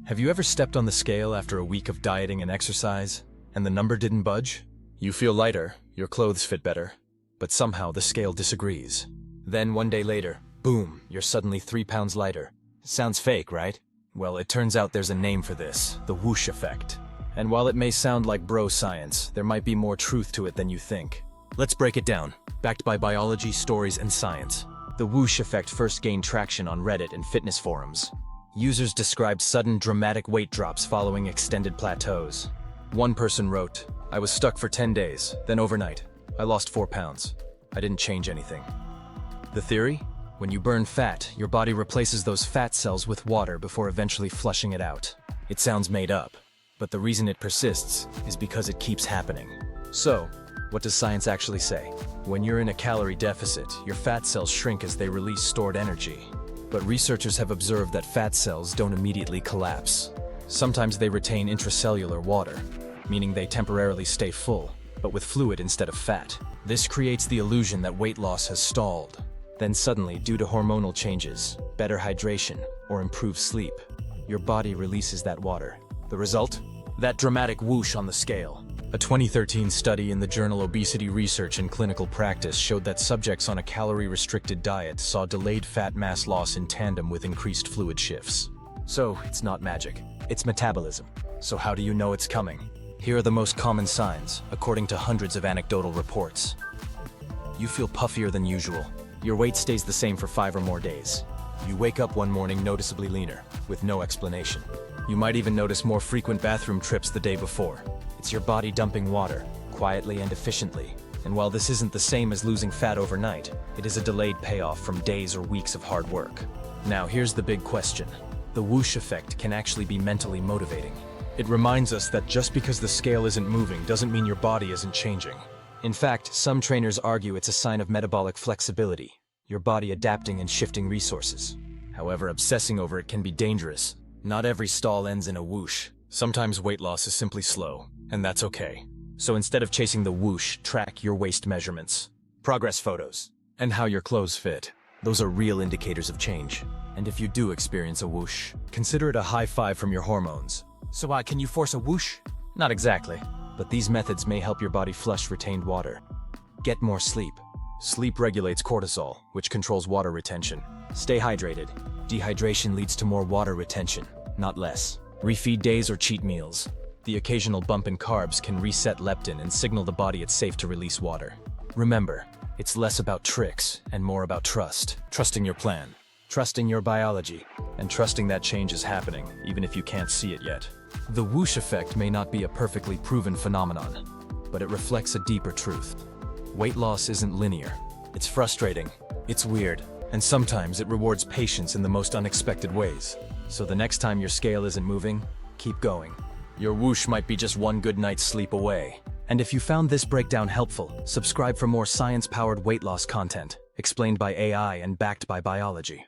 Have you ever stepped on the scale after a week of dieting and exercise, and the number didn't budge? You feel lighter, your clothes fit better, but somehow the scale disagrees. Then one day later, boom, you're suddenly 3 pounds lighter. Sounds fake, right? Well, it turns out there's a name for this, the Whoosh Effect. And while it may sound like bro science, there might be more truth to it than you think. Let's break it down, backed by biology, stories, and science. The Whoosh Effect first gained traction on Reddit and fitness forums. Users described sudden, dramatic weight drops following extended plateaus. One person wrote, "I was stuck for 10 days, then overnight, I lost 4 pounds. I didn't change anything." The theory? When you burn fat, your body replaces those fat cells with water before eventually flushing it out. It sounds made up, but the reason it persists is because it keeps happening. So, what does science actually say? When you're in a calorie deficit, your fat cells shrink as they release stored energy. But researchers have observed that fat cells don't immediately collapse. Sometimes they retain intracellular water, meaning they temporarily stay full, but with fluid instead of fat. This creates the illusion that weight loss has stalled. Then suddenly, due to hormonal changes, better hydration, or improved sleep, your body releases that water. The result? That dramatic whoosh on the scale. A 2013 study in the journal Obesity Research and Clinical Practice showed that subjects on a calorie-restricted diet saw delayed fat mass loss in tandem with increased fluid shifts. So, it's not magic, it's metabolism. So how do you know it's coming? Here are the most common signs, according to hundreds of anecdotal reports. You feel puffier than usual. Your weight stays the same for 5 or more days. You wake up one morning noticeably leaner, with no explanation. You might even notice more frequent bathroom trips the day before. It's your body dumping water, quietly and efficiently. And while this isn't the same as losing fat overnight, it is a delayed payoff from days or weeks of hard work. Now here's the big question. The Whoosh Effect can actually be mentally motivating. It reminds us that just because the scale isn't moving doesn't mean your body isn't changing. In fact, some trainers argue it's a sign of metabolic flexibility, your body adapting and shifting resources. However, obsessing over it can be dangerous. Not every stall ends in a whoosh. Sometimes weight loss is simply slow, and that's okay. So instead of chasing the whoosh, track your waist measurements, progress photos, and how your clothes fit. Those are real indicators of change. And if you do experience a whoosh, consider it a high five from your hormones. So can you force a whoosh? Not exactly, but these methods may help your body flush retained water. Get more sleep. Sleep regulates cortisol, which controls water retention. Stay hydrated. Dehydration leads to more water retention, not less. Refeed days or cheat meals. The occasional bump in carbs can reset leptin and signal the body it's safe to release water. Remember, it's less about tricks and more about trust. Trusting your plan, trusting your biology, and trusting that change is happening, even if you can't see it yet. The Whoosh Effect may not be a perfectly proven phenomenon, but it reflects a deeper truth. Weight loss isn't linear. It's frustrating, it's weird, and sometimes it rewards patience in the most unexpected ways. So the next time your scale isn't moving, keep going. Your whoosh might be just one good night's sleep away. And if you found this breakdown helpful, subscribe for more science-powered weight loss content, explained by AI and backed by biology.